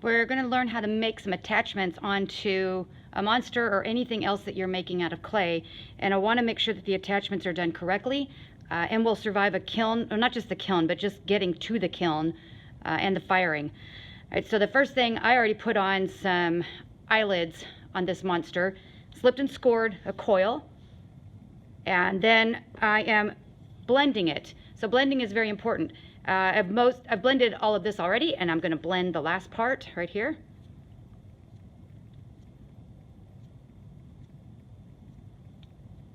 we're going to learn how to make some attachments onto a monster or anything else that you're making out of clay. And I want to make sure that the attachments are done correctly and will survive a kiln, or not just the kiln, but just getting to the kiln and the firing. All right, so the first thing, I already put on some eyelids on this monster, slipped and scored a coil, and then I am blending it. So blending is very important. I've blended all of this already, and I'm going to blend the last part right here.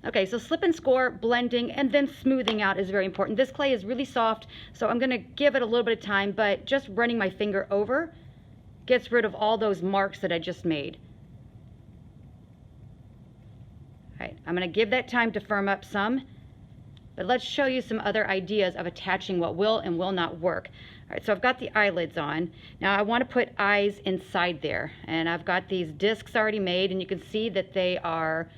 Okay, so slip and score, blending, and then smoothing out is very important. This clay is really soft, so I'm going to give it a little bit of time, but just running my finger over gets rid of all those marks that I just made. All right, I'm going to give that time to firm up some. But let's show you some other ideas of attaching what will and will not work. All right, so I've got the eyelids on. Now I want to put eyes inside there. And I've got these discs already made, and you can see that they are,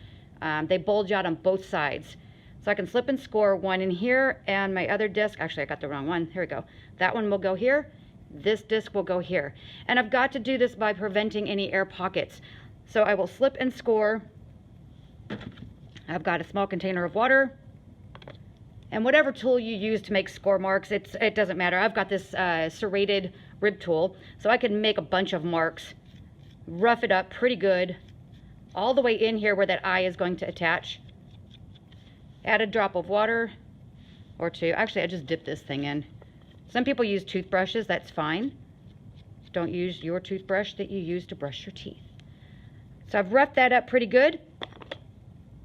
they bulge out on both sides. So I can slip and score one in here, and my other disc, actually I got the wrong one, here we go. That one will go here, this disc will go here. And I've got to do this by preventing any air pockets. So I will slip and score. I've got a small container of water. And whatever tool you use to make score marks, it doesn't matter. I've got this serrated rib tool, so I can make a bunch of marks, rough it up pretty good, all the way in here where that eye is going to attach. Add a drop of water or two. Actually, I just dip this thing in. Some people use toothbrushes, that's fine. Don't use your toothbrush that you use to brush your teeth. So I've roughed that up pretty good.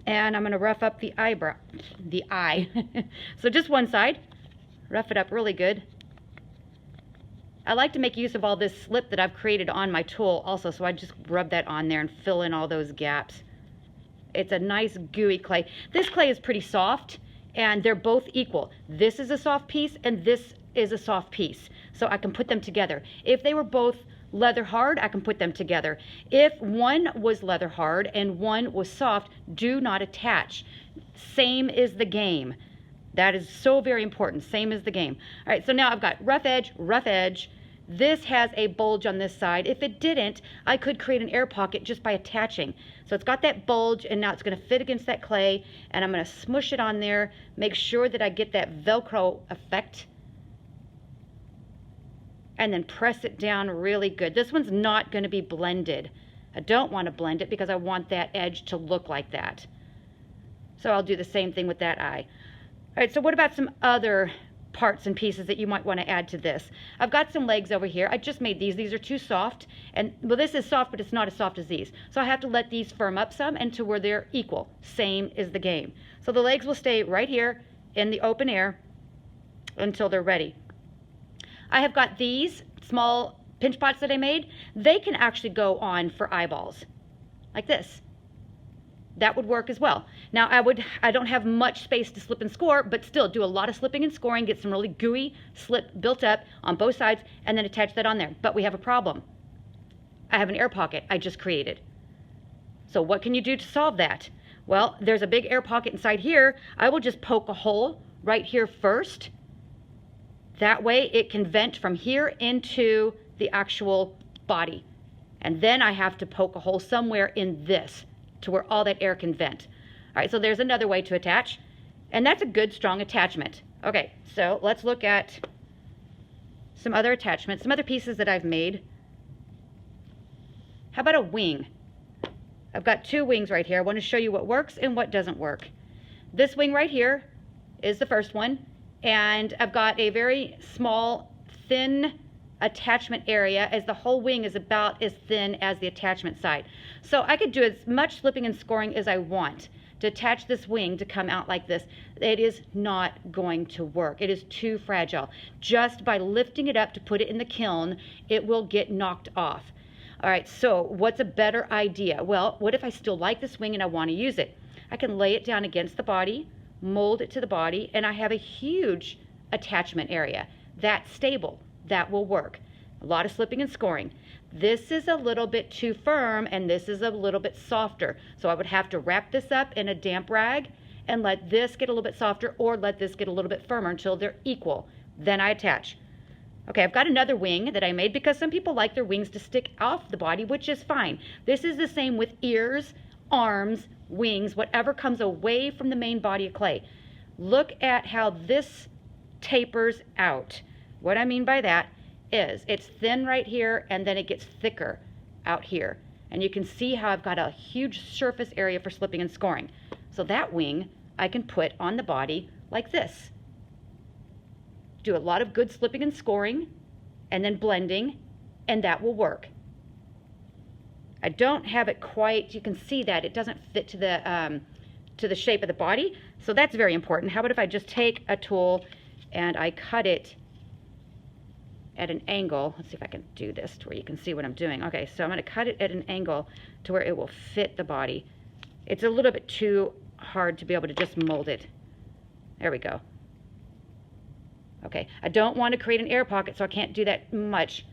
And I'm going to rough up the eye. So just one side, rough it up really good. I like to make use of all this slip that I've created on my tool also, so I just rub that on there and fill in all those gaps. It's a nice gooey clay. This clay is pretty soft, and they're both equal. This is a soft piece, and this is a soft piece, so I can put them together. If they were both leather hard, I can put them together. If one was leather hard and one was soft, do not attach. Same is the game. That is so very important. Same as the game. All right, so now I've got rough edge, rough edge. This has a bulge on this side. If it didn't, I could create an air pocket just by attaching. So it's got that bulge, and now it's going to fit against that clay, and I'm going to smush it on there, make sure that I get that Velcro effect, and then press it down really good. This one's not going to be blended. I don't want to blend it because I want that edge to look like that. So I'll do the same thing with that eye. All right, so what about some other parts and pieces that you might want to add to this? I've got some legs over here. I just made these. These are too soft. And well, this is soft, but it's not as soft as these. So I have to let these firm up some and to where they're equal. Same is the game. So the legs will stay right here in the open air until they're ready. I have got these small pinch pots that I made. They can actually go on for eyeballs, like this. That would work as well. Now I don't have much space to slip and score, but still do a lot of slipping and scoring, get some really gooey slip built up on both sides, and then attach that on there. But we have a problem. I have an air pocket I just created. So what can you do to solve that? Well, there's a big air pocket inside here. I will just poke a hole right here first. That way it can vent from here into the actual body. And then I have to poke a hole somewhere in this to where all that air can vent. All right, so there's another way to attach. And that's a good, strong attachment. Okay, so let's look at some other attachments, some other pieces that I've made. How about a wing? I've got two wings right here. I want to show you what works and what doesn't work. This wing right here is the first one. And I've got a very small, thin attachment area, as the whole wing is about as thin as the attachment side. So I could do as much slipping and scoring as I want to attach this wing to come out like this. It is not going to work. It is too fragile. Just by lifting it up to put it in the kiln, it will get knocked off. All right, so what's a better idea? Well, what if I still like this wing and I want to use it? I can lay it down against the body, mold it to the body, and I have a huge attachment area. That's stable. That will work. A lot of slipping and scoring. This is a little bit too firm, and this is a little bit softer. So I would have to wrap this up in a damp rag and let this get a little bit softer, or let this get a little bit firmer until they're equal. Then I attach. Okay, I've got another wing that I made because some people like their wings to stick off the body, which is fine. This is the same with ears, arms, wings, whatever comes away from the main body of clay. Look at how this tapers out. What I mean by that is it's thin right here and then it gets thicker out here. And you can see how I've got a huge surface area for slipping and scoring. So that wing I can put on the body like this. Do a lot of good slipping and scoring and then blending, and that will work. I don't have it quite, you can see that it doesn't fit to the shape of the body, so that's very important. How about if I just take a tool and I cut it at an angle. Let's see if I can do this to where you can see what I'm doing. Okay, so I'm going to cut it at an angle to where it will fit the body. It's a little bit too hard to be able to just mold it. There we go. Okay, I don't want to create an air pocket, so I can't do that much.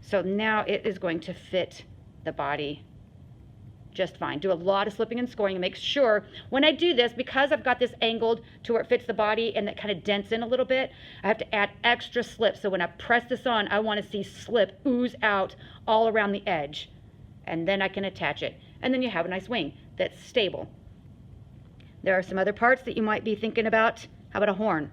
So now it is going to fit the body just fine. Do a lot of slipping and scoring and make sure when I do this, because I've got this angled to where it fits the body and that kind of dents in a little bit, I have to add extra slip. So when I press this on, I want to see slip ooze out all around the edge. And then I can attach it. And then you have a nice wing that's stable. There are some other parts that you might be thinking about. How about a horn?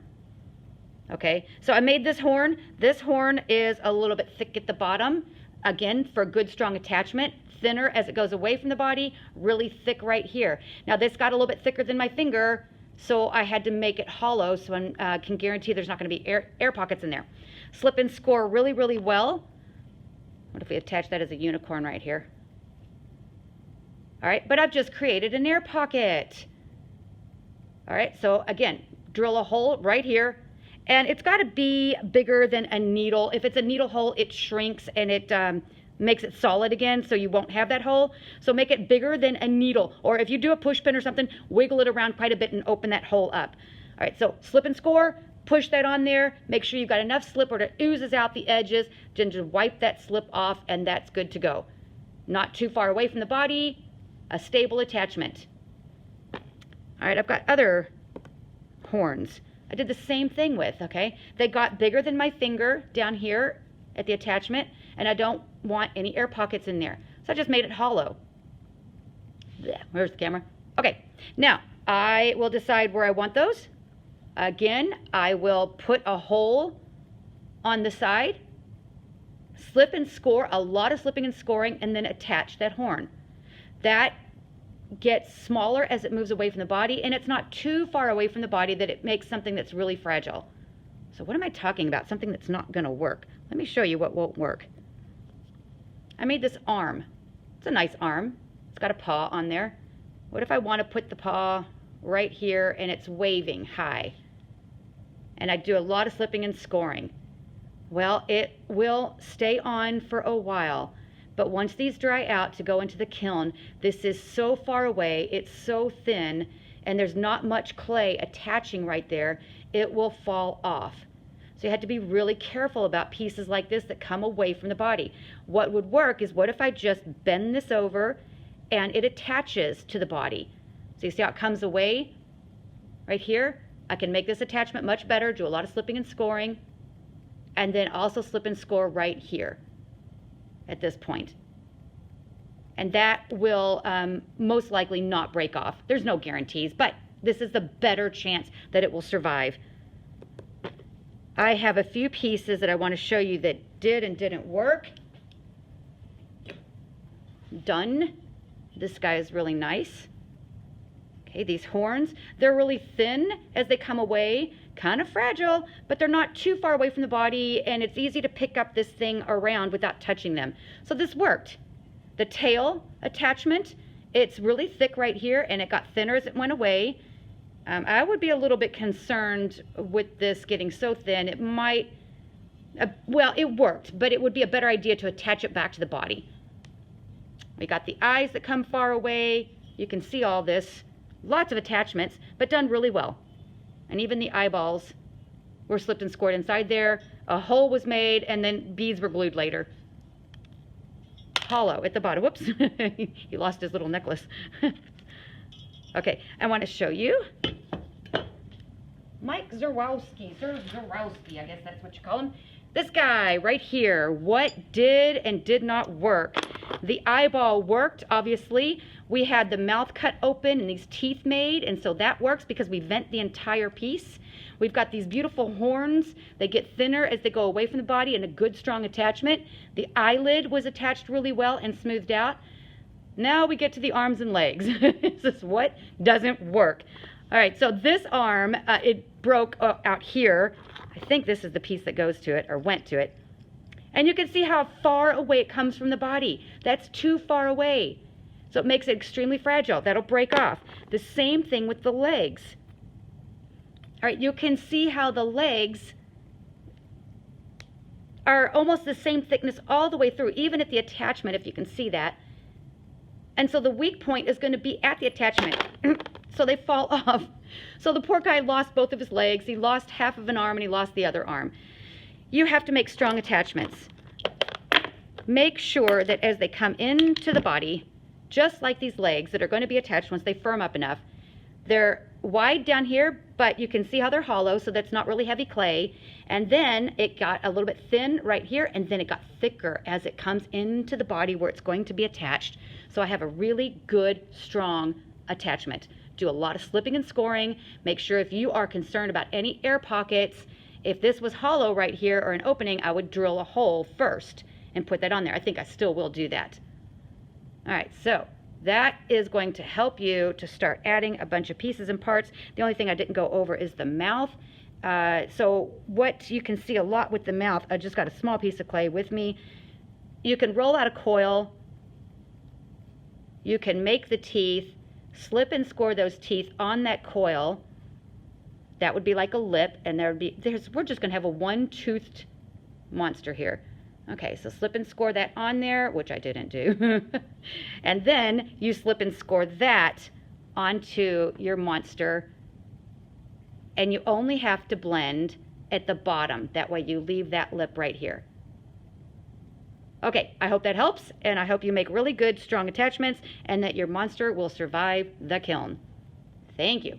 Okay, so I made this horn. This horn is a little bit thick at the bottom. Again, for good strong attachment. Thinner as it goes away from the body, really thick right here. Now this got a little bit thicker than my finger, so I had to make it hollow so I can guarantee there's not going to be air pockets in there. Slip and score really, really well. What if we attach that as a unicorn right here? All right, but I've just created an air pocket. All right, so again, drill a hole right here. And it's got to be bigger than a needle. If it's a needle hole, it shrinks and it makes it solid again, so you won't have that hole. So make it bigger than a needle. Or if you do a push pin or something, wiggle it around quite a bit and open that hole up. All right, so slip and score, push that on there. Make sure you've got enough slip where it oozes out the edges. Then just wipe that slip off, and that's good to go. Not too far away from the body, a stable attachment. All right, I've got other horns. I did the same thing with, okay? They got bigger than my finger down here at the attachment, and I don't want any air pockets in there. So I just made it hollow. Blech, where's the camera? Okay, now I will decide where I want those. Again, I will put a hole on the side, slip and score, a lot of slipping and scoring, and then attach that horn. That gets smaller as it moves away from the body, and it's not too far away from the body that it makes something that's really fragile. So what am I talking about? Something that's not going to work. Let me show you what won't work. I made this arm. It's a nice arm. It's got a paw on there. What if I want to put the paw right here and it's waving high? And I do a lot of slipping and scoring. Well, it will stay on for a while. But once these dry out to go into the kiln, this is so far away, it's so thin, and there's not much clay attaching right there, it will fall off. So you have to be really careful about pieces like this that come away from the body. What would work is, what if I just bend this over and it attaches to the body? So you see how it comes away right here? I can make this attachment much better, do a lot of slipping and scoring, and then also slip and score right here at this point. And that will most likely not break off. There's no guarantees, but this is the better chance that it will survive. I have a few pieces that I want to show you that did and didn't work. Done. This guy is really nice. Okay, these horns, they're really thin as they come away, kind of fragile, but they're not too far away from the body, and it's easy to pick up this thing around without touching them. So this worked. The tail attachment, it's really thick right here, and it got thinner as it went away. I would be a little bit concerned with this getting so thin. It might, well, it worked, but it would be a better idea to attach it back to the body. We got the eyes that come far away. You can see all this. Lots of attachments, but done really well. And even the eyeballs were slipped and scored inside there. A hole was made, and then beads were glued later. Hollow at the bottom. Whoops, he lost his little necklace. Okay, I want to show you Mike Zarowski, I guess that's what you call him. This guy right here, what did and did not work? The eyeball worked, obviously. We had the mouth cut open and these teeth made, and so that works because we vent the entire piece. We've got these beautiful horns. They get thinner as they go away from the body and a good strong attachment. The eyelid was attached really well and smoothed out. Now we get to the arms and legs. This is what doesn't work. All right, so this arm, it broke out here. I think this is the piece that goes to it or went to it. And you can see how far away it comes from the body. That's too far away. So it makes it extremely fragile. That'll break off. The same thing with the legs. All right, you can see how the legs are almost the same thickness all the way through, even at the attachment, if you can see that. And so the weak point is going to be at the attachment. So they fall off. So the poor guy lost both of his legs. He lost half of an arm and he lost the other arm. You have to make strong attachments. Make sure that as they come into the body, just like these legs that are going to be attached once they firm up enough, they're wide down here, but you can see how they're hollow, so that's not really heavy clay. And then it got a little bit thin right here, and then it got thicker as it comes into the body where it's going to be attached. So I have a really good, strong attachment. Do a lot of slipping and scoring. Make sure if you are concerned about any air pockets, if this was hollow right here or an opening, I would drill a hole first and put that on there. I think I still will do that. All right, so that is going to help you to start adding a bunch of pieces and parts. The only thing I didn't go over is the mouth. So what you can see a lot with the mouth, I just got a small piece of clay with me. You can roll out a coil. You can make the teeth, slip and score those teeth on that coil. That would be like a lip, and we're just gonna have a one-toothed monster here. Okay, so slip and score that on there, which I didn't do. And then you slip and score that onto your monster, and you only have to blend at the bottom. That way you leave that lip right here. Okay, I hope that helps, and I hope you make really good, strong attachments and that your monster will survive the kiln. Thank you.